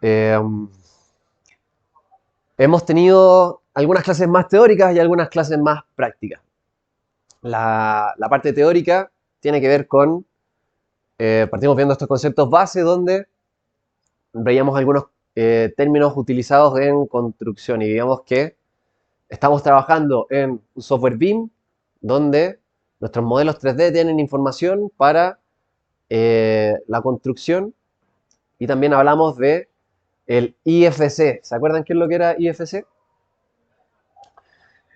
Eh, Hemos tenido algunas clases más teóricas y algunas clases más prácticas. La parte teórica tiene que ver con, partimos viendo estos conceptos base donde veíamos algunos términos utilizados en construcción y digamos que estamos trabajando en un software BIM donde nuestros modelos 3D tienen información para la construcción y también hablamos de el IFC. ¿Se acuerdan qué es lo que era IFC?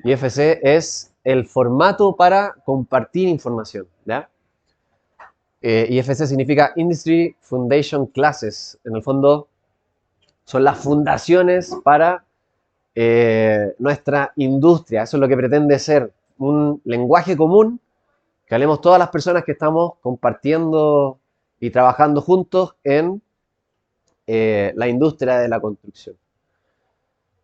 IFC es el formato para compartir información, ¿ya? IFC significa Industry Foundation Classes. En el fondo son las fundaciones para nuestra industria. Eso es lo que pretende ser un lenguaje común que hablemos todas las personas que estamos compartiendo y trabajando juntos en la industria de la construcción.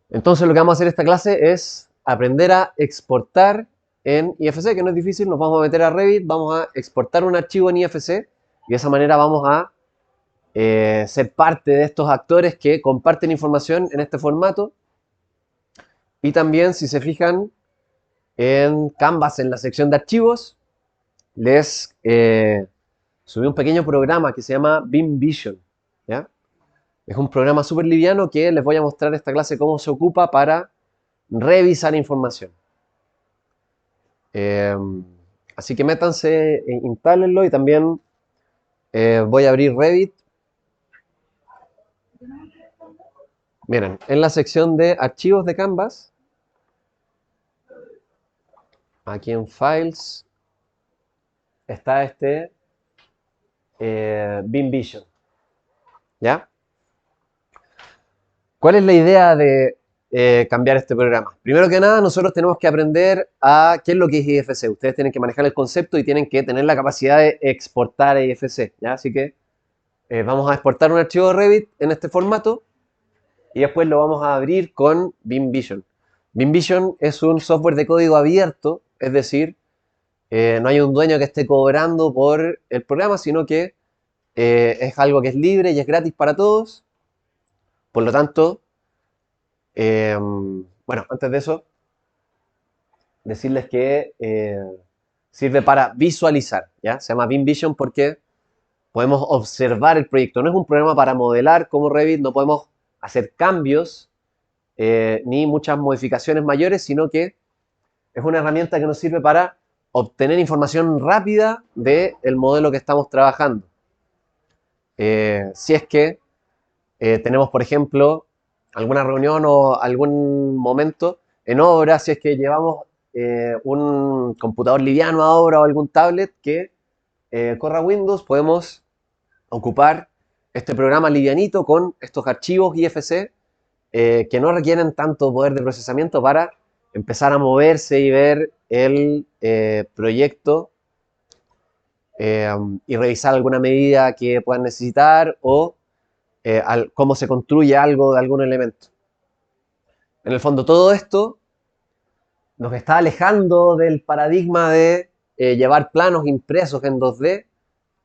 Entonces lo que vamos a hacer esta clase es aprender a exportar en IFC, que no es difícil, nos vamos a meter a Revit, vamos a exportar un archivo en IFC y de esa manera vamos a ser parte de estos actores que comparten información en este formato. Y también, si se fijan en Canvas, en la sección de archivos, les subí un pequeño programa que se llama BIM Vision, ¿ya? Es un programa súper liviano que les voy a mostrar esta clase cómo se ocupa para revisar información. Eh, Así que métanse, instálenlo y también voy a abrir Revit. Miren, en la sección de archivos de Canvas, aquí en Files, está este BIM Vision. ¿Ya? ¿Cuál es la idea de cambiar este programa? Primero que nada, nosotros tenemos que aprender a qué es lo que es IFC. Ustedes tienen que manejar el concepto y tienen que tener la capacidad de exportar IFC. ¿Ya? Así que vamos a exportar un archivo de Revit en este formato y después lo vamos a abrir con BIM Vision. BIM Vision es un software de código abierto, es decir, no hay un dueño que esté cobrando por el programa, sino que es algo que es libre y es gratis para todos. Por lo tanto, bueno, antes de eso, decirles que sirve para visualizar, ¿ya? Se llama BIM Vision porque podemos observar el proyecto. No es un programa para modelar como Revit, no podemos hacer cambios ni muchas modificaciones mayores, sino que es una herramienta que nos sirve para obtener información rápida del modelo que estamos trabajando. Si es que tenemos, por ejemplo, alguna reunión o algún momento en obra, si es que llevamos un computador liviano a obra o algún tablet que corra Windows, podemos ocupar este programa livianito con estos archivos IFC que no requieren tanto poder de procesamiento para empezar a moverse y ver el proyecto y revisar alguna medida que puedan necesitar o cómo se construye algo de algún elemento. En el fondo, todo esto nos está alejando del paradigma de llevar planos impresos en 2D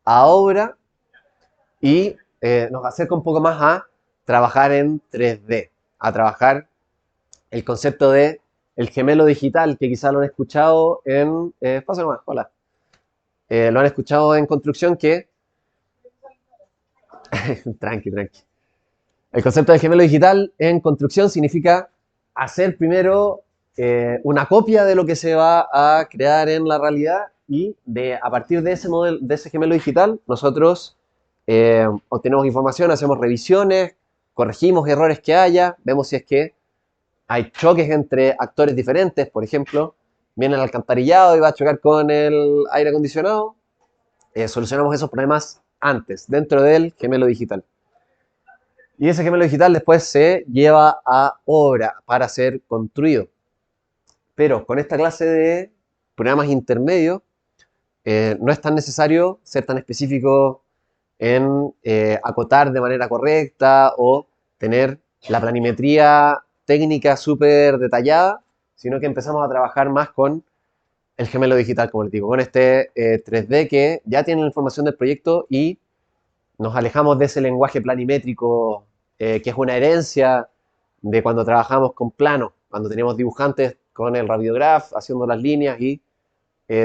a obra y nos acerca un poco más a trabajar en 3D, a trabajar el concepto de el gemelo digital, que quizá lo han escuchado en... pasa nomás, hola. Lo han escuchado en construcción que... tranqui, tranqui. El concepto de gemelo digital en construcción significa hacer primero una copia de lo que se va a crear en la realidad y a partir de ese modelo, de ese gemelo digital, nosotros obtenemos información, hacemos revisiones, corregimos errores que haya, vemos si es que hay choques entre actores diferentes, por ejemplo, viene el alcantarillado y va a chocar con el aire acondicionado, solucionamos esos problemas antes, dentro del gemelo digital. Y ese gemelo digital después se lleva a obra para ser construido. Pero con esta clase de programas intermedios, no es tan necesario ser tan específico en acotar de manera correcta o tener la planimetría técnica súper detallada, sino que empezamos a trabajar más con el gemelo digital, como les digo, con este 3D que ya tiene la información del proyecto y nos alejamos de ese lenguaje planimétrico que es una herencia de cuando trabajamos con planos, cuando teníamos dibujantes con el Raviograph haciendo las líneas y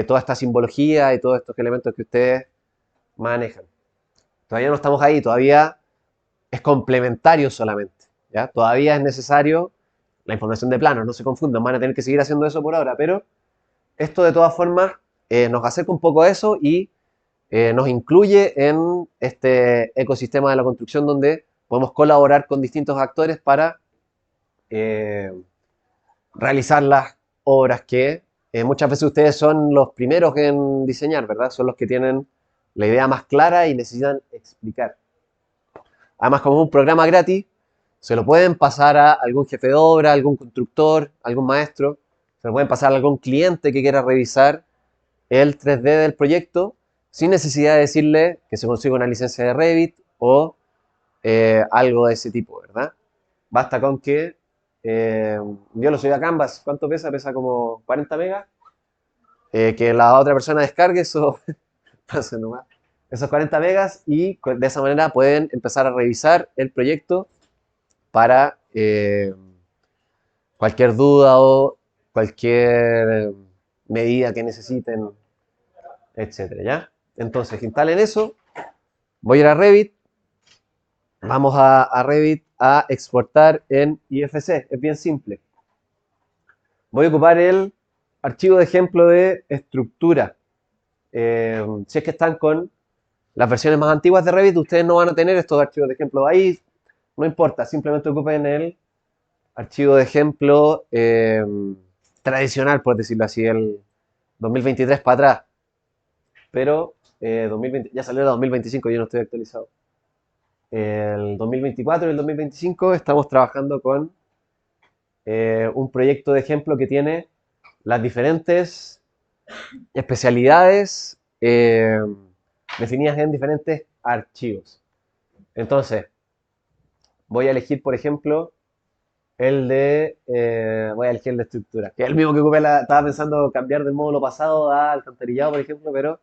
toda esta simbología y todos estos elementos que ustedes manejan. Todavía no estamos ahí, todavía es complementario solamente, ¿ya? Todavía es necesario la información de planos, no se confundan, van a tener que seguir haciendo eso por ahora, pero esto de todas formas nos acerca un poco a eso y nos incluye en este ecosistema de la construcción donde podemos colaborar con distintos actores para eh, realizar las obras que muchas veces ustedes son los primeros en diseñar, ¿verdad? Son los que tienen la idea más clara y necesitan explicar. Además, como es un programa gratis, se lo pueden pasar a algún jefe de obra, algún constructor, algún maestro, se lo pueden pasar a algún cliente que quiera revisar el 3D del proyecto sin necesidad de decirle que se consiga una licencia de Revit o algo de ese tipo, ¿verdad? Basta con que yo lo subí a Canvas, ¿cuánto pesa? Pesa como 40 megas. Que la otra persona descargue eso, esos 40 megas y de esa manera pueden empezar a revisar el proyecto para cualquier duda o cualquier medida que necesiten, etcétera, ¿ya? Entonces, instalen eso, voy a ir a Revit, vamos a Revit a exportar en IFC, es bien simple. Voy a ocupar el archivo de ejemplo de estructura. Si es que están con las versiones más antiguas de Revit, ustedes no van a tener estos archivos de ejemplo ahí, no importa, simplemente ocupen el archivo de ejemplo tradicional, por decirlo así, el 2023 para atrás. Pero 2020, ya salió el 2025, yo no estoy actualizado. El 2024 y el 2025 estamos trabajando con un proyecto de ejemplo que tiene las diferentes especialidades definidas en diferentes archivos. Entonces, voy a elegir, por ejemplo, voy a elegir el de estructura, que es el mismo que ocupé, estaba pensando cambiar del módulo pasado a alcantarillado, por ejemplo, pero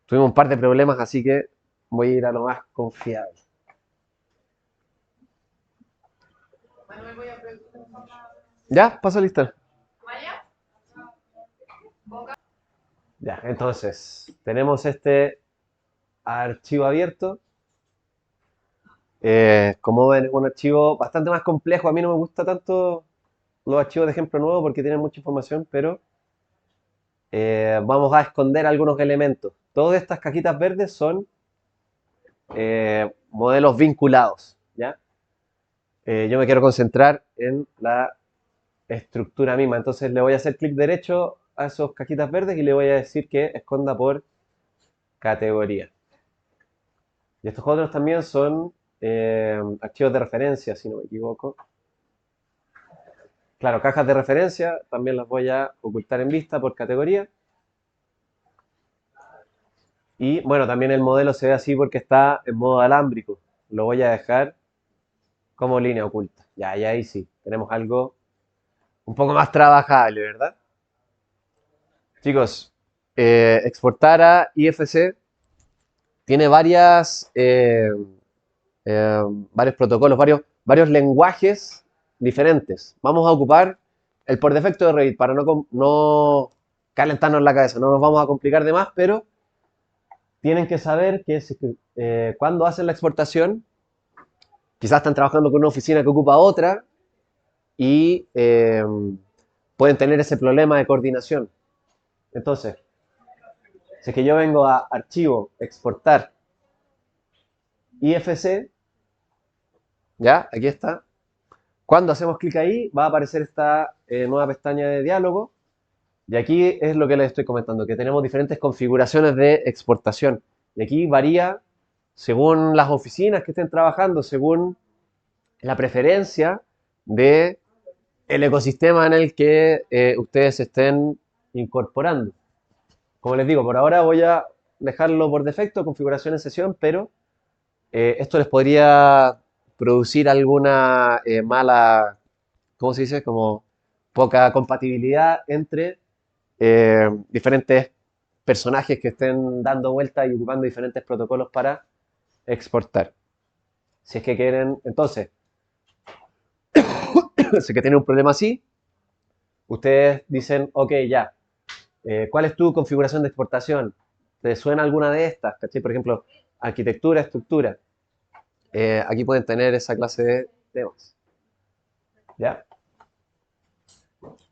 tuvimos un par de problemas, así que voy a ir a lo más confiable. ¿Ya? Paso lista. Ya, entonces, tenemos este archivo abierto. Como ven, es un archivo bastante más complejo. A mí no me gusta tanto los archivos de ejemplo nuevo porque tienen mucha información, pero vamos a esconder algunos elementos. Todas estas cajitas verdes son modelos vinculados, ¿ya? Yo me quiero concentrar en la estructura misma, entonces le voy a hacer clic derecho a esos cajitas verdes y le voy a decir que esconda por categoría. Y estos otros también son archivos de referencia, si no me equivoco. Claro, cajas de referencia también las voy a ocultar en vista por categoría. Y bueno, también el modelo se ve así porque está en modo alámbrico. Lo voy a dejar como línea oculta. Ya, y ahí sí, tenemos algo un poco más trabajable, ¿verdad? Chicos, exportar a IFC tiene varios protocolos, varios lenguajes diferentes. Vamos a ocupar el por defecto de Revit para no calentarnos la cabeza, no nos vamos a complicar de más, pero tienen que saber que cuando hacen la exportación, quizás están trabajando con una oficina que ocupa otra y pueden tener ese problema de coordinación. Entonces, si es que yo vengo a archivo, exportar, IFC, ya, aquí está. Cuando hacemos clic ahí, va a aparecer esta nueva pestaña de diálogo. Y aquí es lo que les estoy comentando, que tenemos diferentes configuraciones de exportación. Y aquí varía según las oficinas que estén trabajando, según la preferencia de el ecosistema en el que ustedes estén incorporando. Como les digo, por ahora voy a dejarlo por defecto, configuración en sesión, pero esto les podría producir alguna mala, ¿cómo se dice? Como poca compatibilidad entre diferentes personajes que estén dando vueltas y ocupando diferentes protocolos para exportar. Si es que quieren, entonces, si es que tienen un problema así, ustedes dicen, ok, ya, ¿cuál es tu configuración de exportación? ¿Te suena alguna de estas? ¿Cachai? Por ejemplo, arquitectura, estructura. Aquí pueden tener esa clase de temas. ¿Ya?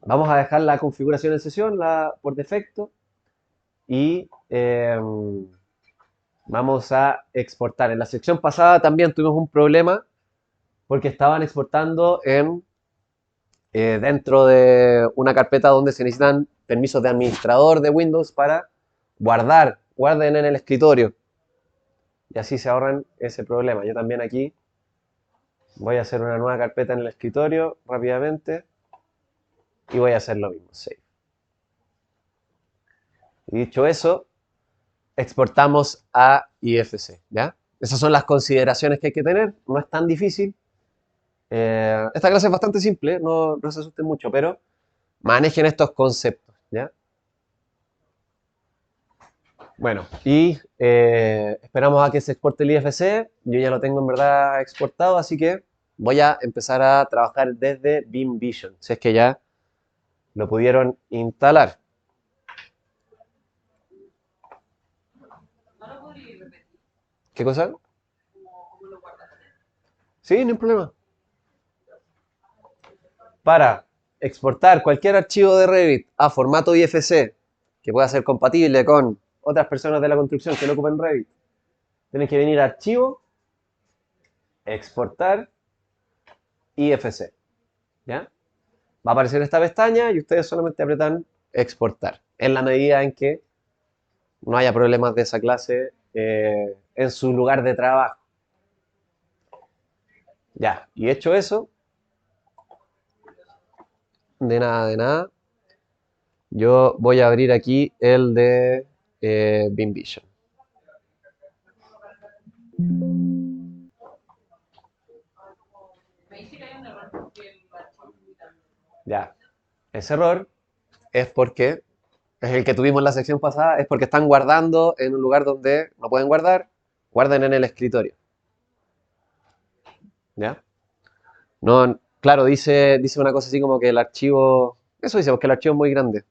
Vamos a dejar la configuración en sesión por defecto y vamos a exportar. En la sección pasada también tuvimos un problema porque estaban exportando dentro de una carpeta donde se necesitan permisos de administrador de Windows para guarden en el escritorio y así se ahorran ese problema. Yo también aquí voy a hacer una nueva carpeta en el escritorio rápidamente y voy a hacer lo mismo. Save. Y dicho eso, exportamos a IFC, ¿ya? Esas son las consideraciones que hay que tener, no es tan difícil. Esta clase es bastante simple, no se asusten mucho, pero manejen estos conceptos, ¿ya? Bueno, y esperamos a que se exporte el IFC. Yo ya lo tengo en verdad exportado, así que voy a empezar a trabajar desde Beam Vision, si es que ya lo pudieron instalar. ¿Qué cosa? Sí, no hay problema. Para exportar cualquier archivo de Revit a formato IFC que pueda ser compatible con otras personas de la construcción que no ocupen Revit, tienen que venir a Archivo, Exportar, IFC. ¿Ya? Va a aparecer esta pestaña y ustedes solamente apretan Exportar, en la medida en que no haya problemas de esa clase en su lugar de trabajo. Ya, y hecho eso, de nada, yo voy a abrir aquí el de Beam Vision. Ya, ese error es porque es el que tuvimos en la sección pasada, es porque están guardando en un lugar donde no pueden guardar, guarden en el escritorio. ¿Ya? No, claro, dice una cosa así como que el archivo, eso dice, porque el archivo es muy grande,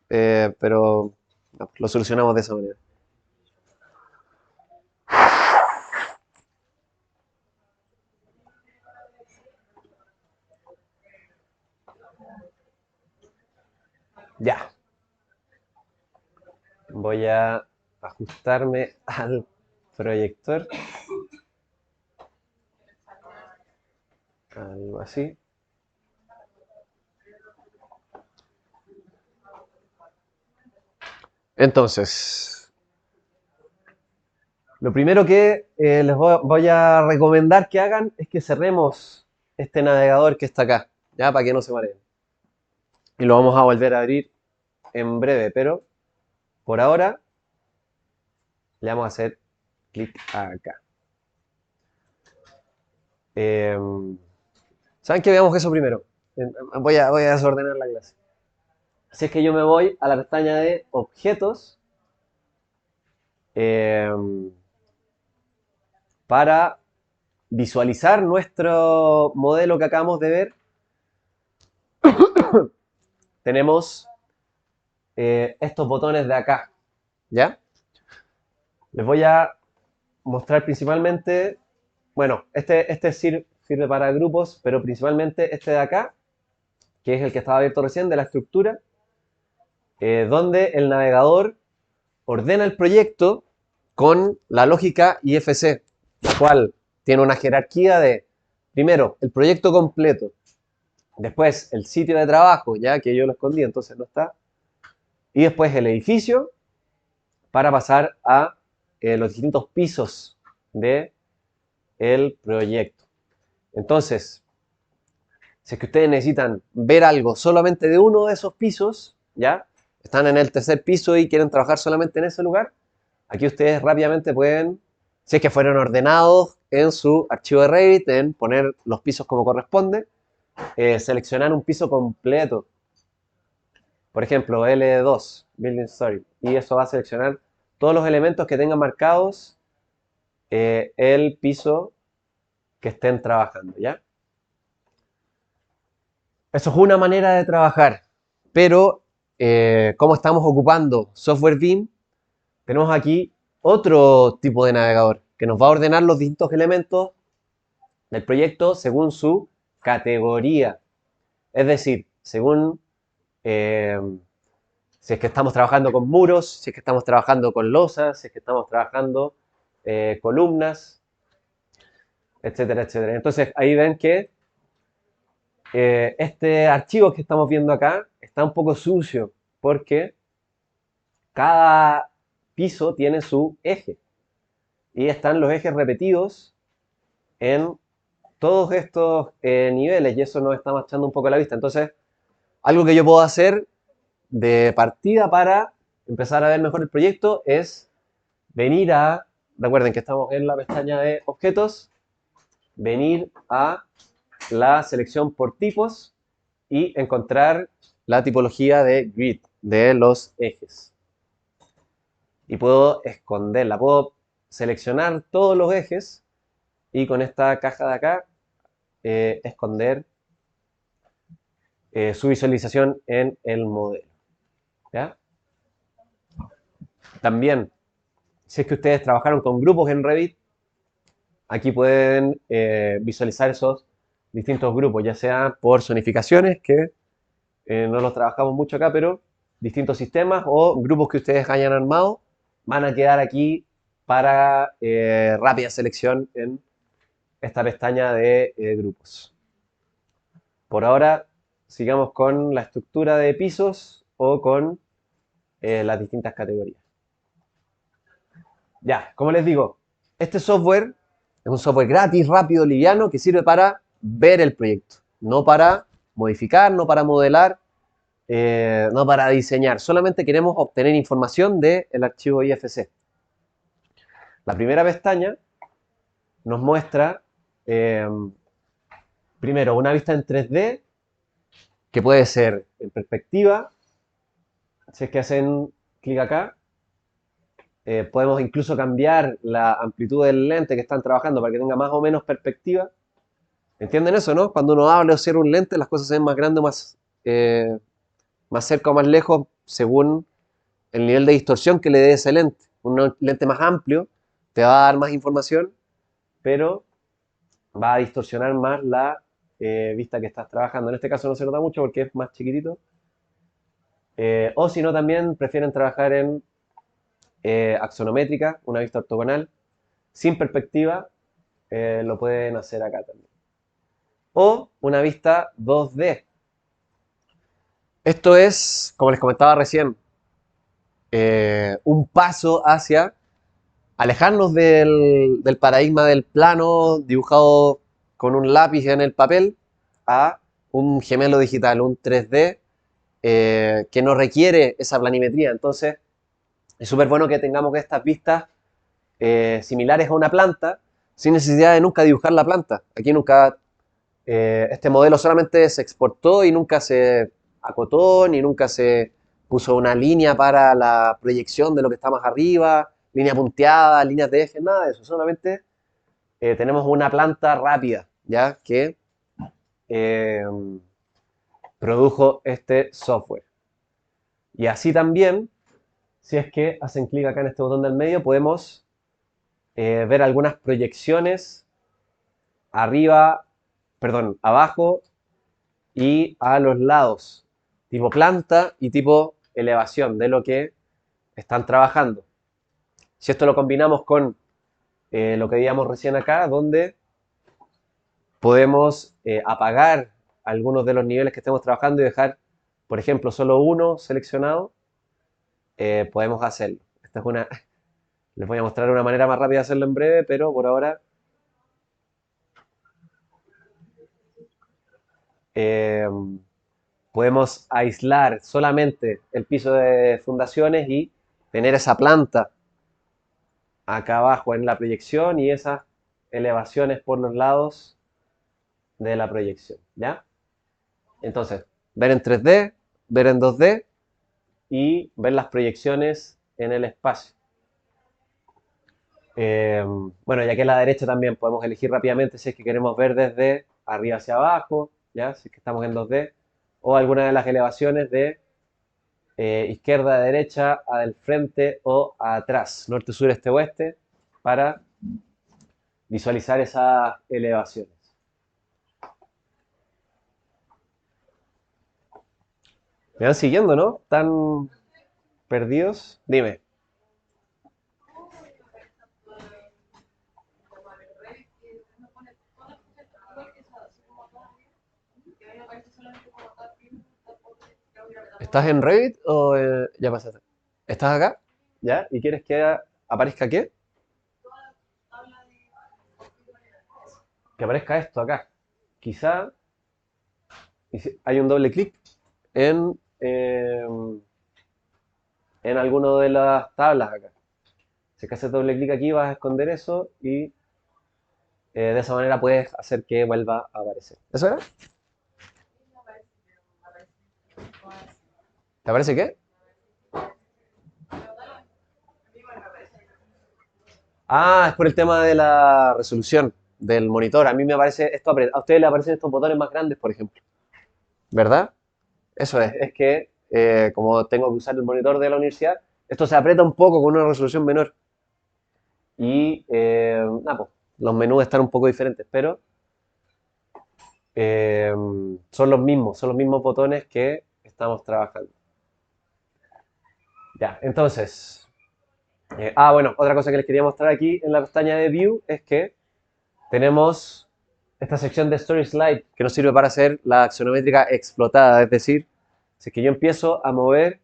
pero no, lo solucionamos de esa manera. Ya, voy a ajustarme al proyector, algo así. Entonces, lo primero que les voy a recomendar que hagan es que cerremos este navegador que está acá, ya, para que no se mareen. Y lo vamos a volver a abrir en breve, pero por ahora le vamos a hacer clic acá. ¿Saben qué? Veamos eso primero. Voy a desordenar la clase. Así es que yo me voy a la pestaña de objetos eh, para visualizar nuestro modelo que acabamos de ver. Tenemos estos botones de acá, ¿ya? Les voy a mostrar principalmente, bueno, este sirve para grupos, pero principalmente este de acá, que es el que estaba abierto recién, de la estructura, donde el navegador ordena el proyecto con la lógica IFC, la cual tiene una jerarquía de, primero, el proyecto completo, después el sitio de trabajo, ya que yo lo escondí, entonces no está, y después el edificio para pasar a los distintos pisos de el proyecto. Entonces, si es que ustedes necesitan ver algo solamente de uno de esos pisos, ¿ya? Están en el tercer piso y quieren trabajar solamente en ese lugar, aquí ustedes rápidamente pueden, si es que fueron ordenados en su archivo de Revit, en poner los pisos como corresponde, seleccionar un piso completo. Por ejemplo, L2, Building Story. Y eso va a seleccionar todos los elementos que tengan marcados el piso que estén trabajando, ¿ya? Eso es una manera de trabajar, pero como estamos ocupando software BIM, tenemos aquí otro tipo de navegador que nos va a ordenar los distintos elementos del proyecto según su categoría. Es decir, según eh, si es que estamos trabajando con muros, si es que estamos trabajando con losas, si es que estamos trabajando columnas, etcétera, etcétera. Entonces ahí ven que este archivo que estamos viendo acá está un poco sucio porque cada piso tiene su eje y están los ejes repetidos en todos estos niveles y eso nos está marchando un poco la vista. Entonces, algo que yo puedo hacer de partida para empezar a ver mejor el proyecto es venir a, recuerden que estamos en la pestaña de objetos, venir a la selección por tipos y encontrar la tipología de grid de los ejes. Y puedo esconderla, puedo seleccionar todos los ejes y con esta caja de acá esconder su visualización en el modelo. ¿Ya? También, si es que ustedes trabajaron con grupos en Revit, aquí pueden visualizar esos distintos grupos, ya sea por zonificaciones, que no los trabajamos mucho acá, pero distintos sistemas o grupos que ustedes hayan armado van a quedar aquí para rápida selección en esta pestaña de grupos. Por ahora, sigamos con la estructura de pisos o con las distintas categorías. Ya, como les digo, este software es un software gratis, rápido, liviano, que sirve para ver el proyecto, no para modificar, no para modelar, no para diseñar. Solamente queremos obtener información del archivo IFC. La primera pestaña nos muestra, primero, una vista en 3D, que puede ser en perspectiva. Si es que hacen clic acá, podemos incluso cambiar la amplitud del lente que están trabajando para que tenga más o menos perspectiva. ¿Entienden eso, no? Cuando uno habla o cierra un lente, las cosas se ven más grandes, más cerca o más lejos, según el nivel de distorsión que le dé ese lente. Un lente más amplio te va a dar más información, pero va a distorsionar más la vista que estás trabajando. En este caso no se nota mucho porque es más chiquitito. O si no, también prefieren trabajar en axonométrica, una vista ortogonal, sin perspectiva, lo pueden hacer acá también. O una vista 2D. Esto es, como les comentaba recién, un paso hacia alejarnos del paradigma del plano dibujado con un lápiz en el papel a un gemelo digital, un 3D que no requiere esa planimetría. Entonces, es súper bueno que tengamos estas vistas similares a una planta sin necesidad de nunca dibujar la planta. Aquí nunca, este modelo solamente se exportó y nunca se acotó, ni nunca se puso una línea para la proyección de lo que está más arriba, línea punteada, líneas de eje, nada de eso. Solamente tenemos una planta rápida, ¿ya? Que eh, produjo este software. Y así también, si es que hacen clic acá en este botón del medio, podemos ver algunas proyecciones arriba, perdón, abajo y a los lados, tipo planta y tipo elevación de lo que están trabajando. Si esto lo combinamos con lo que veíamos recién acá, donde podemos apagar algunos de los niveles que estemos trabajando y dejar, por ejemplo, solo uno seleccionado, podemos hacerlo. Esta es una, les voy a mostrar una manera más rápida de hacerlo en breve, pero por ahora eh, podemos aislar solamente el piso de fundaciones y tener esa planta acá abajo en la proyección y esas elevaciones por los lados de la proyección, ¿ya? Entonces, ver en 3D, ver en 2D y ver las proyecciones en el espacio. Bueno, y aquí a la derecha también podemos elegir rápidamente si es que queremos ver desde arriba hacia abajo, ¿ya? Si es que estamos en 2D, o alguna de las elevaciones de izquierda a derecha, a del frente o a atrás, norte, sur, este, oeste, para visualizar esas elevaciones. ¿Me van siguiendo, no? ¿Están perdidos? Dime. ¿Estás en Revit o ya pasaste? ¿Estás acá? ¿Ya? ¿Y quieres que aparezca qué? Que aparezca esto acá. Quizá hay un doble clic en, en alguno de las tablas acá. Si es que haces doble clic aquí vas a esconder eso y de esa manera puedes hacer que vuelva a aparecer. ¿Eso era? ¿Te aparece qué? Ah, es por el tema de la resolución del monitor. A mí me aparece esto, a ustedes les aparecen estos botones más grandes, por ejemplo. ¿Verdad? Eso es que como tengo que usar el monitor de la universidad, esto se aprieta un poco con una resolución menor. Y nada, pues, los menús están un poco diferentes, pero eh, son los mismos botones que estamos trabajando. Ya, entonces, bueno, otra cosa que les quería mostrar aquí en la pestaña de View es que tenemos esta sección de Story Slide que nos sirve para hacer la axonométrica explotada, es decir, si es que yo empiezo a mover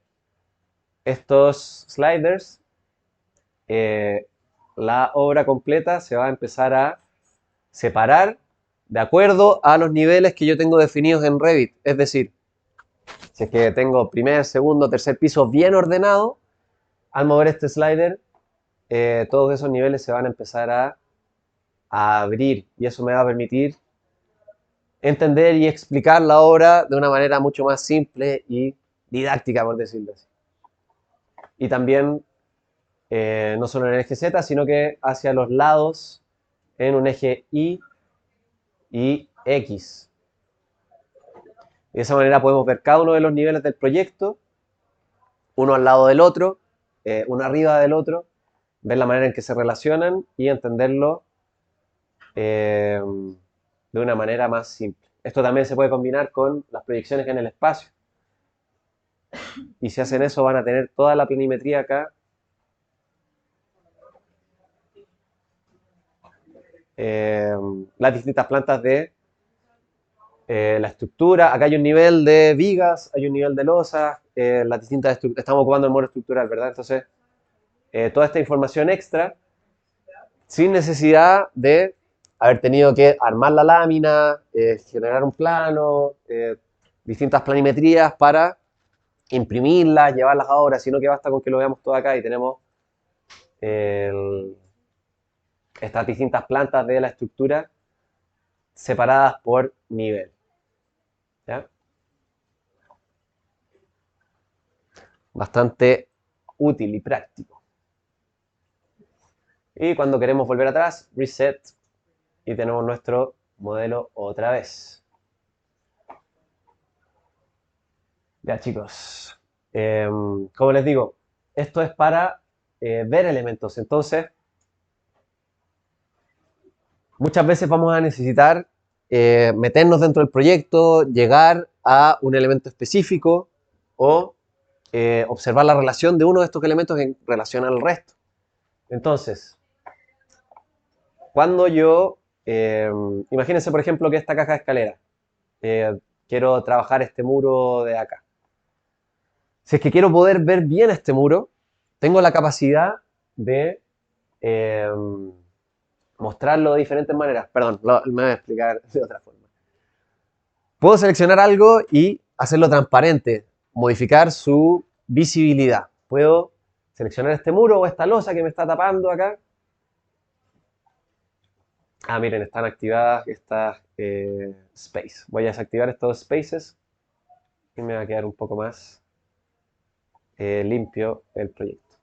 estos sliders, eh, la obra completa se va a empezar a separar de acuerdo a los niveles que yo tengo definidos en Revit. Es decir, si es que tengo primer, segundo, tercer piso bien ordenado, al mover este slider, todos esos niveles se van a empezar a abrir y eso me va a permitir entender y explicar la obra de una manera mucho más simple y didáctica, por decirlo así. Y también no solo en el eje Z, sino que hacia los lados en un eje Y y X. Y de esa manera podemos ver cada uno de los niveles del proyecto, uno al lado del otro, uno arriba del otro, ver la manera en que se relacionan y entenderlo de una manera más simple. Esto también se puede combinar con las proyecciones en el espacio. Y si hacen eso van a tener toda la planimetría acá. Las distintas plantas de la estructura. Acá hay un nivel de vigas, hay un nivel de losas, las distintas estamos ocupando el modo estructural, ¿verdad? Entonces, toda esta información extra, sin necesidad de haber tenido que armar la lámina, generar un plano, distintas planimetrías para imprimirlas, llevarlas a obra, sino que basta con que lo veamos todo acá y tenemos el, estas distintas plantas de la estructura separadas por nivel. ¿Ya? Bastante útil y práctico. Y cuando queremos volver atrás, reset y tenemos nuestro modelo otra vez. Ya chicos, como les digo, esto es para ver elementos. Entonces, muchas veces vamos a necesitar meternos dentro del proyecto, llegar a un elemento específico o observar la relación de uno de estos elementos en relación al resto. Entonces, cuando yo, imagínense por ejemplo que esta caja de escalera, quiero trabajar este muro de acá. Si es que quiero poder ver bien este muro, tengo la capacidad de eh, mostrarlo de diferentes maneras. Perdón, me voy a explicar de otra forma. Puedo seleccionar algo y hacerlo transparente, modificar su visibilidad. Puedo seleccionar este muro o esta losa que me está tapando acá. Ah, miren, están activadas estas space. Voy a desactivar estos spaces y me va a quedar un poco más limpio el proyecto.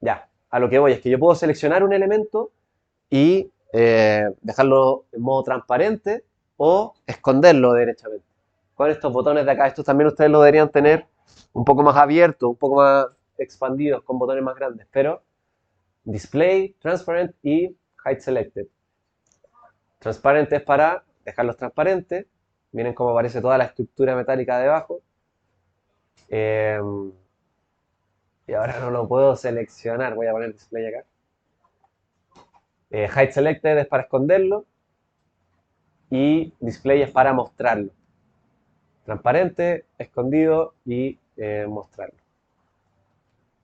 Ya. a lo que voy es que yo puedo seleccionar un elemento y dejarlo en modo transparente o esconderlo derechamente. Con estos botones de acá, estos también ustedes lo deberían tener un poco más abiertos, un poco más expandidos, con botones más grandes, pero Display, Transparent y Hide Selected. Transparente es para dejarlos transparentes, miren cómo aparece toda la estructura metálica debajo. Eh, y ahora no lo puedo seleccionar, voy a poner Display acá. Hide Selected es para esconderlo y Display es para mostrarlo. Transparente, escondido y mostrarlo.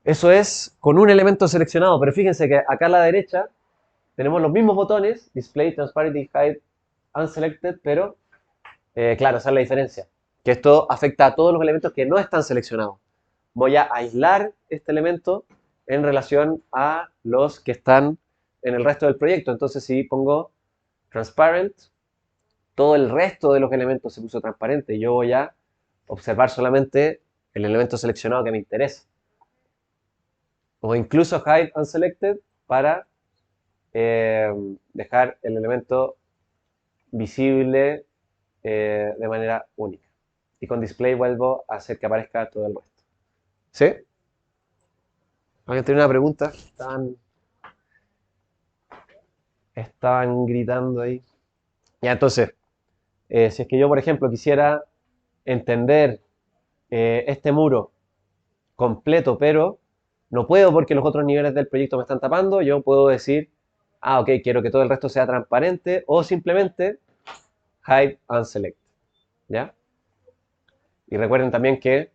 Eso es con un elemento seleccionado, pero fíjense que acá a la derecha tenemos los mismos botones, Display, Transparent y Hide Unselected, pero claro, esa es la diferencia. Que esto afecta a todos los elementos que no están seleccionados. Voy a aislar este elemento en relación a los que están en el resto del proyecto. Entonces, si pongo Transparent, todo el resto de los elementos se puso transparente. Yo voy a observar solamente el elemento seleccionado que me interesa. O incluso Hide Unselected para dejar el elemento visible de manera única. Y con Display vuelvo a hacer que aparezca todo el resto. ¿Sí? ¿Alguien tiene una pregunta? Estaban gritando ahí. Ya, entonces, si es que yo, por ejemplo, quisiera entender este muro completo, pero no puedo porque los otros niveles del proyecto me están tapando, yo puedo decir, ah, ok, quiero que todo el resto sea transparente, o simplemente Hide Unselect. ¿Ya? Y recuerden también que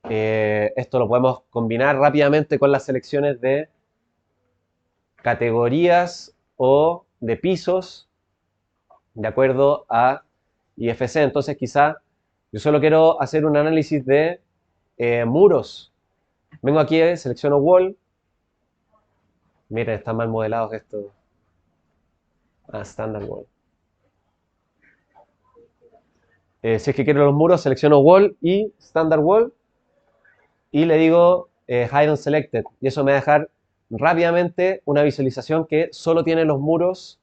esto lo podemos combinar rápidamente con las selecciones de categorías o de pisos de acuerdo a IFC. Entonces quizá yo solo quiero hacer un análisis de muros. Vengo aquí, selecciono Wall. Miren, están mal modelados estos. Ah, Standard Wall. Si es que quiero los muros, selecciono Wall y Standard Wall. Y le digo Hide on Selected. Y eso me va a dejar rápidamente una visualización que solo tiene los muros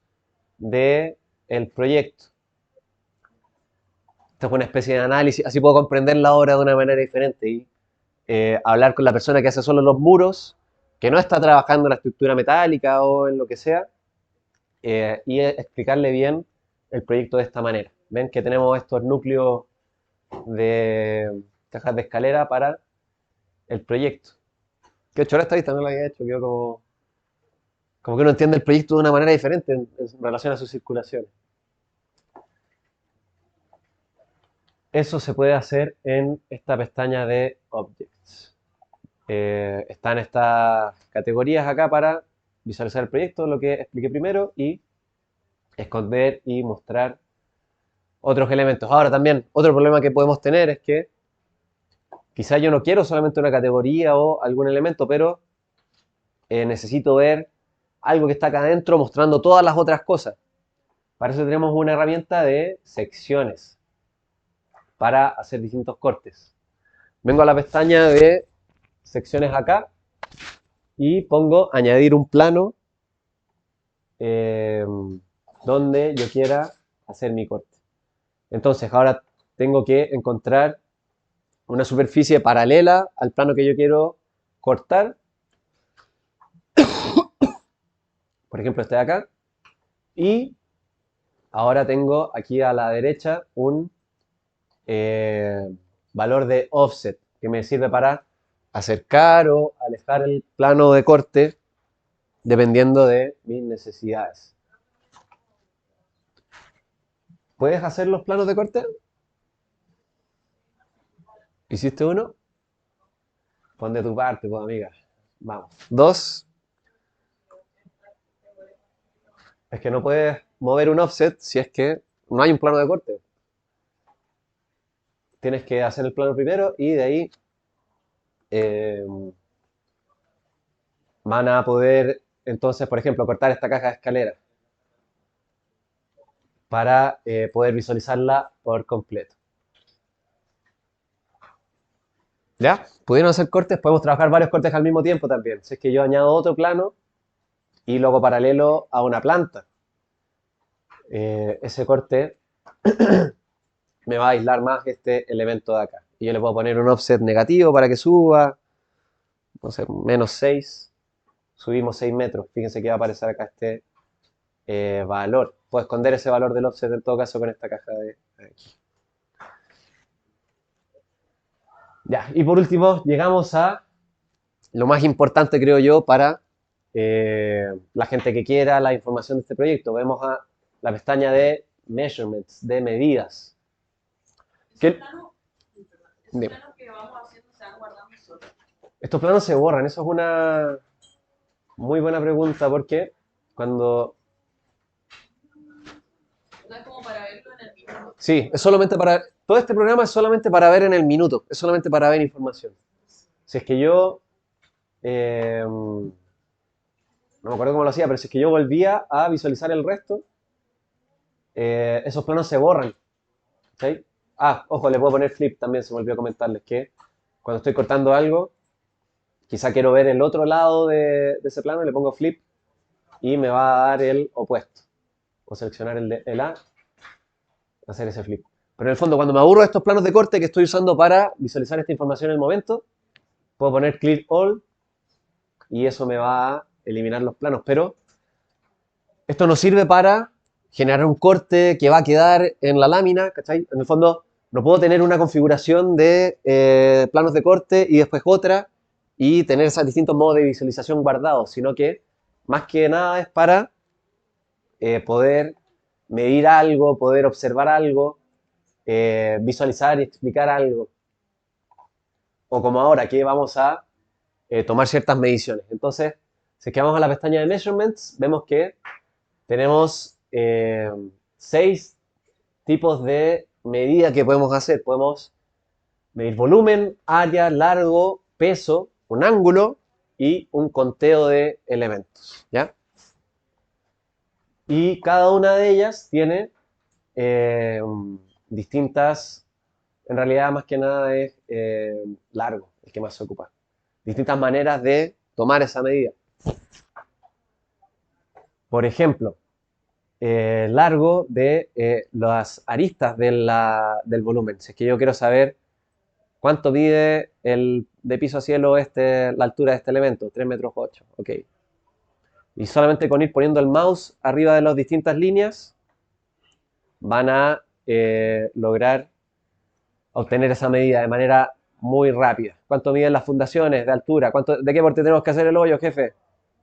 del proyecto. Esto es una especie de análisis, así puedo comprender la obra de una manera diferente y hablar con la persona que hace solo los muros, que no está trabajando en la estructura metálica o en lo que sea, y explicarle bien el proyecto de esta manera. Ven que tenemos estos núcleos de cajas de escalera para el proyecto. Que hecho ahora esta vista no lo había hecho, quedó como que uno entiende el proyecto de una manera diferente en relación a su circulación. Eso se puede hacer en esta pestaña de Objects. Están estas categorías acá para visualizar el proyecto, lo que expliqué primero, y esconder y mostrar otros elementos. Ahora también, otro problema que podemos tener es que quizá yo no quiero solamente una categoría o algún elemento, pero necesito ver algo que está acá adentro mostrando todas las otras cosas. Para eso tenemos una herramienta de secciones para hacer distintos cortes. Vengo a la pestaña de secciones acá y pongo añadir un plano donde yo quiera hacer mi corte. Entonces ahora tengo que encontrar una superficie paralela al plano que yo quiero cortar. Por ejemplo, este de acá. Y ahora tengo aquí a la derecha un valor de offset que me sirve para acercar o alejar el plano de corte dependiendo de mis necesidades. ¿Puedes hacer los planos de corte? ¿Hiciste uno? Pon de tu parte, pues amiga. Vamos. Dos. Es que no puedes mover un offset si es que no hay un plano de corte. Tienes que hacer el plano primero y de ahí eh, van a poder, entonces, por ejemplo, cortar esta caja de escalera para poder visualizarla por completo. ¿Ya? Pudieron hacer cortes, podemos trabajar varios cortes al mismo tiempo también. Si es que yo añado otro plano y luego paralelo a una planta. Ese corte me va a aislar más este elemento de acá. Y yo le puedo poner un offset negativo para que suba, no sé, -6. Subimos 6 metros. Fíjense que va a aparecer acá este valor. Puedo esconder ese valor del offset en todo caso con esta caja de aquí. Ya, y por último llegamos a lo más importante, creo yo, para la gente que quiera la información de este proyecto. Vemos a la pestaña de measurements, de medidas. ¿Qué? Dime. Estos planos se borran, eso es una muy buena pregunta porque cuando... Sí, es solamente para... Todo este programa es solamente para ver en el minuto, es solamente para ver información. Si es que yo... no me acuerdo cómo lo hacía, pero si es que yo volvía a visualizar el resto, esos planos se borran. ¿Sí? Ah, ojo, le puedo poner flip también, se me olvidó comentarles que cuando estoy cortando algo, quizá quiero ver el otro lado de ese plano, le pongo flip y me va a dar el opuesto. O seleccionar el A, hacer ese flip. Pero en el fondo, cuando me aburro de estos planos de corte que estoy usando para visualizar esta información en el momento, puedo poner clear all y eso me va a eliminar los planos. Pero esto nos sirve para generar un corte que va a quedar en la lámina, ¿cachai? En el fondo, no puedo tener una configuración de planos de corte y después otra y tener esos distintos modos de visualización guardados, sino que más que nada es para poder medir algo, poder observar algo, visualizar y explicar algo. O como ahora, que vamos a tomar ciertas mediciones. Entonces, si es que vamos a la pestaña de Measurements, vemos que tenemos 6 tipos de medida que podemos hacer. Podemos medir volumen, área, largo, peso, un ángulo y un conteo de elementos. ¿Ya? Y cada una de ellas tiene eh, distintas, en realidad más que nada es largo, el que más se ocupa. Distintas maneras de tomar esa medida. Por ejemplo, largo de las aristas del volumen. Si es que yo quiero saber cuánto mide de piso a cielo la altura de este elemento, 3 metros 8, ok. Y solamente con ir poniendo el mouse arriba de las distintas líneas, van a lograr obtener esa medida de manera muy rápida. ¿Cuánto miden las fundaciones de altura? ¿De qué porte tenemos que hacer el hoyo, jefe?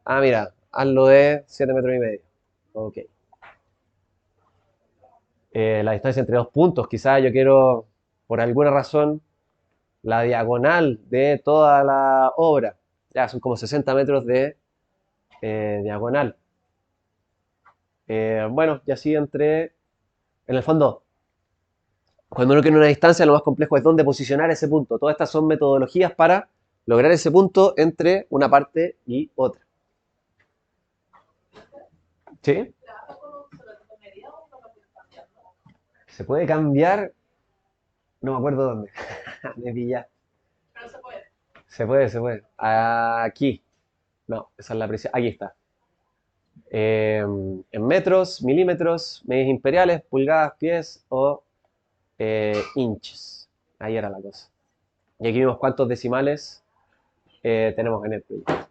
Ah, mira, hazlo de 7 metros y medio. Ok. La distancia entre dos puntos, quizás yo quiero, por alguna razón, la diagonal de toda la obra. Ya, son como 60 metros de diagonal. Bueno, y así en el fondo, cuando uno quiere una distancia, lo más complejo es dónde posicionar ese punto. Todas estas son metodologías para lograr ese punto entre una parte y otra. ¿Sí? ¿Se puede cambiar? No me acuerdo dónde. Me pilla. Se puede. Aquí. No, esa es la presión. Aquí está. En metros, milímetros, medidas imperiales, pulgadas, pies o inches. Ahí era la cosa. Y aquí vemos cuántos decimales tenemos en el proyecto.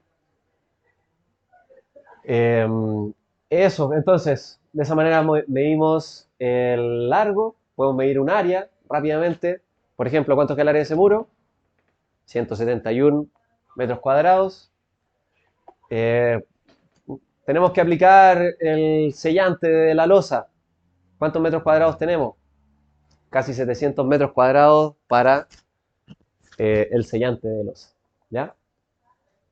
Eso, entonces, de esa manera medimos el largo, podemos medir un área rápidamente. Por ejemplo, ¿cuánto es el área de ese muro? 171 metros cuadrados. Tenemos que aplicar el sellante de la losa. ¿Cuántos metros cuadrados tenemos? Casi 700 metros cuadrados para el sellante de losa. ¿Ya?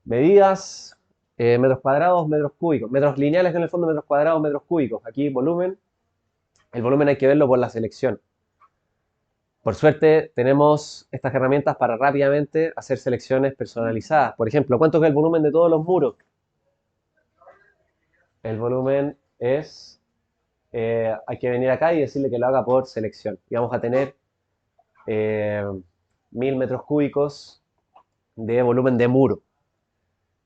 Medidas, metros cuadrados, metros cúbicos. Metros lineales en el fondo, metros cuadrados, metros cúbicos. Aquí volumen. El volumen hay que verlo por la selección. Por suerte tenemos estas herramientas para rápidamente hacer selecciones personalizadas. Por ejemplo, ¿cuánto es el volumen de todos los muros? El volumen es... hay que venir acá y decirle que lo haga por selección. Y vamos a tener 1000 metros cúbicos de volumen de muro.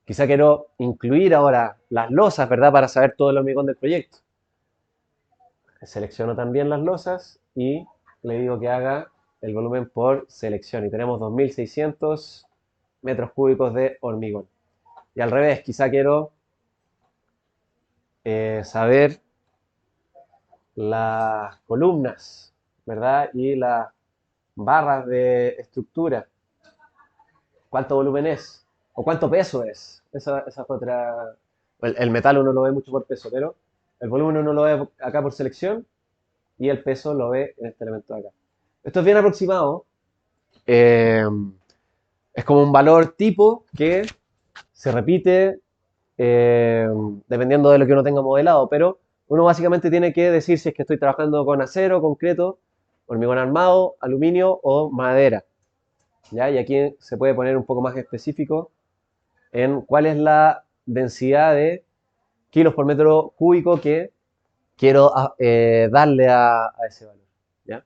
Quizá quiero incluir ahora las losas, ¿verdad? Para saber todo el hormigón del proyecto. Selecciono también las losas y le digo que haga el volumen por selección. Y tenemos 2600 metros cúbicos de hormigón. Y al revés, quizá quiero saber las columnas, ¿verdad? Y las barras de estructura. ¿Cuánto volumen es? ¿O cuánto peso es? Esa es otra. El metal uno lo ve mucho por peso, pero el volumen uno lo ve acá por selección y el peso lo ve en este elemento de acá. Esto es bien aproximado. eh, es como un valor tipo que se repite eh, dependiendo de lo que uno tenga modelado, pero uno básicamente tiene que decir si es que estoy trabajando con acero, concreto, hormigón armado, aluminio o madera. ¿Ya? Y aquí se puede poner un poco más específico en cuál es la densidad de kilos por metro cúbico que quiero darle a ese valor. ¿Ya?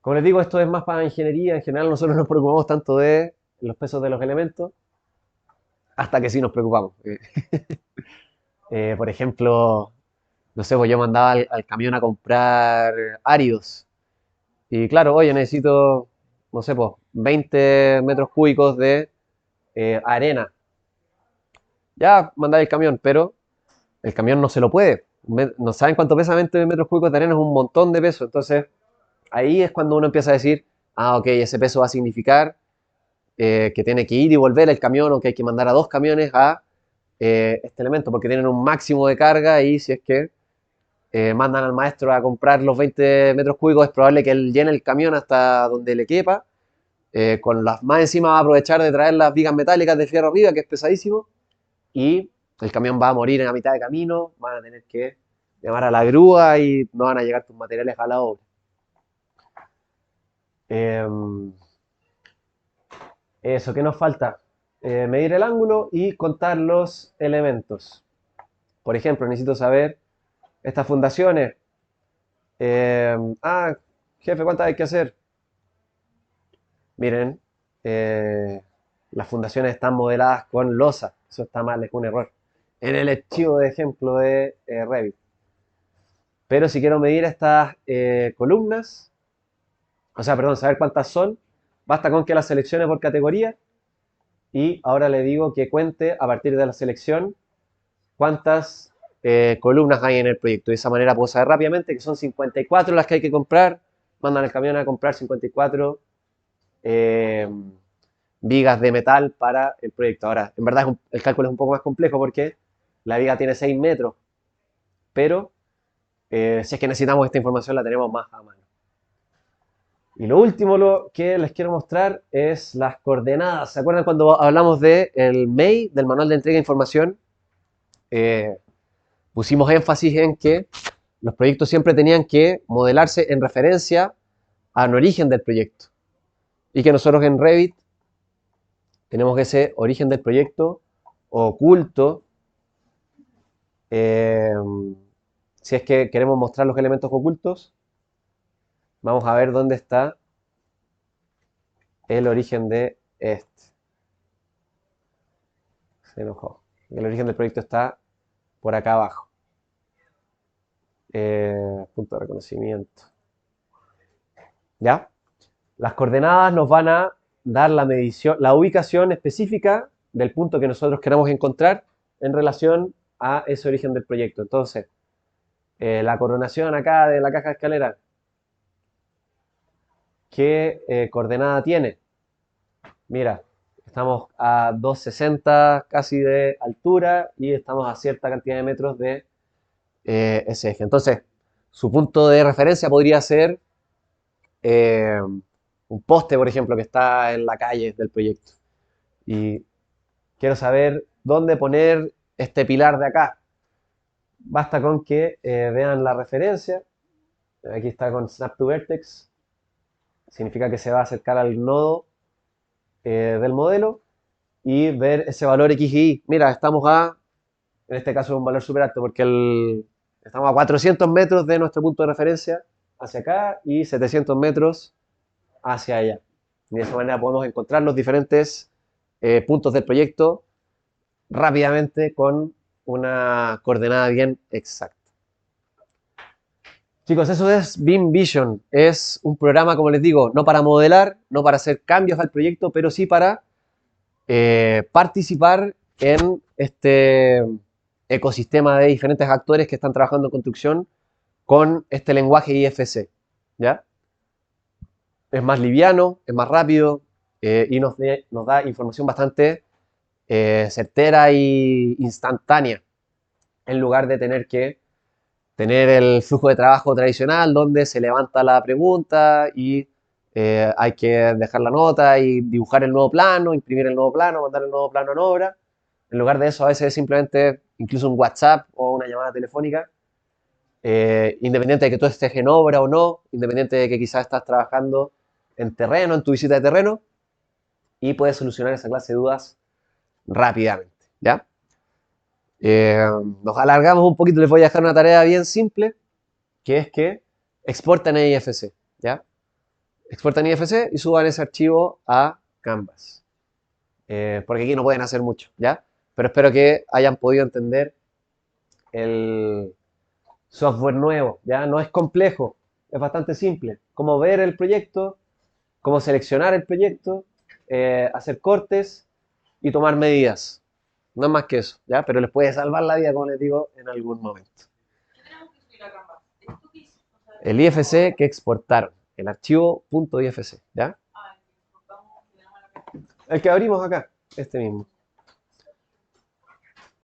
Como les digo, esto es más para ingeniería. En general nosotros nos preocupamos tanto de los pesos de los elementos hasta que sí nos preocupamos. Por ejemplo, no sé, pues yo mandaba al camión a comprar áridos. Y claro, oye, necesito, no sé, pues 20 metros cúbicos de arena. Ya mandáis el camión, pero el camión no se lo puede. No saben cuánto pesa 20 metros cúbicos de arena, es un montón de peso. Entonces, ahí es cuando uno empieza a decir, ah, ok, ese peso va a significar que tiene que ir y volver el camión o que hay que mandar a dos camiones a este elemento, porque tienen un máximo de carga y si es que mandan al maestro a comprar los 20 metros cúbicos, es probable que él llene el camión hasta donde le quepa. Con las más encima va a aprovechar de traer las vigas metálicas de fierro arriba, que es pesadísimo, y el camión va a morir en la mitad de camino, van a tener que llamar a la grúa y no van a llegar tus materiales a la obra. Eh, Eso, ¿qué nos falta? Medir el ángulo y contar los elementos. Por ejemplo, necesito saber estas fundaciones. Eh, ah, Jefe, ¿cuántas hay que hacer? Miren, eh, las fundaciones están modeladas con losa. Eso está mal, es un error. En el archivo de ejemplo de Revit. Pero si quiero medir estas columnas, o sea, perdón, saber cuántas son, basta con que las seleccione por categoría y ahora le digo que cuente a partir de la selección cuántas columnas hay en el proyecto. De esa manera puedo saber rápidamente que son 54 las que hay que comprar. Mandan el camión a comprar 54 eh, vigas de metal para el proyecto. Ahora, en verdad el cálculo es un poco más complejo porque la viga tiene 6 metros, pero si es que necesitamos esta información la tenemos más a mano. Y lo último lo que les quiero mostrar es las coordenadas. ¿Se acuerdan cuando hablamos del MEI, del Manual de Entrega de Información? Pusimos énfasis en que los proyectos siempre tenían que modelarse en referencia al origen del proyecto. Y que nosotros en Revit tenemos ese origen del proyecto oculto. Eh, si es que queremos mostrar los elementos ocultos, vamos a ver dónde está el origen de este. Se enojó. El origen del proyecto está por acá abajo. Punto de reconocimiento. ¿Ya? Las coordenadas nos van a dar la medición, la ubicación específica del punto que nosotros queramos encontrar en relación a ese origen del proyecto. Entonces, la coronación acá de la caja de escalera, ¿qué coordenada tiene? Mira, estamos a 260 casi de altura y estamos a cierta cantidad de metros de ese eje. Entonces, su punto de referencia podría ser un poste, por ejemplo, que está en la calle del proyecto. Y quiero saber dónde poner este pilar de acá. Basta con que vean la referencia. Aquí está con Snap to Vertex. Significa que se va a acercar al nodo del modelo y ver ese valor X y Y. Mira, estamos en este caso, un valor súper alto porque estamos a 400 metros de nuestro punto de referencia hacia acá y 700 metros hacia allá. Y de esa manera podemos encontrar los diferentes puntos del proyecto rápidamente con una coordenada bien exacta. Chicos, eso es BIM Vision. Es un programa, como les digo, no para modelar, no para hacer cambios al proyecto, pero sí para participar en este ecosistema de diferentes actores que están trabajando en construcción con este lenguaje IFC, ¿ya? Es más liviano, es más rápido y nos da información bastante certera e instantánea, en lugar de tener que tener el flujo de trabajo tradicional donde se levanta la pregunta y hay que dejar la nota y dibujar el nuevo plano, imprimir el nuevo plano, mandar el nuevo plano en obra. En lugar de eso, a veces es simplemente incluso un WhatsApp o una llamada telefónica, independiente de que tú estés en obra o no, independiente de que quizás estás trabajando en terreno, en tu visita de terreno, y puedes solucionar esa clase de dudas rápidamente, ¿ya? Nos alargamos un poquito, les voy a dejar una tarea bien simple, que es que exporten IFC, ¿ya? Exportan IFC y suban ese archivo a Canvas. Porque aquí no pueden hacer mucho, ¿ya? Pero espero que hayan podido entender el software nuevo, ¿ya? No es complejo, es bastante simple. Cómo ver el proyecto, cómo seleccionar el proyecto, hacer cortes y tomar medidas. No es más que eso, ¿ya? Pero les puede salvar la vida, como les digo, en algún momento. El IFC que exportaron, el archivo .ifc, ¿ya? El que abrimos acá, este mismo.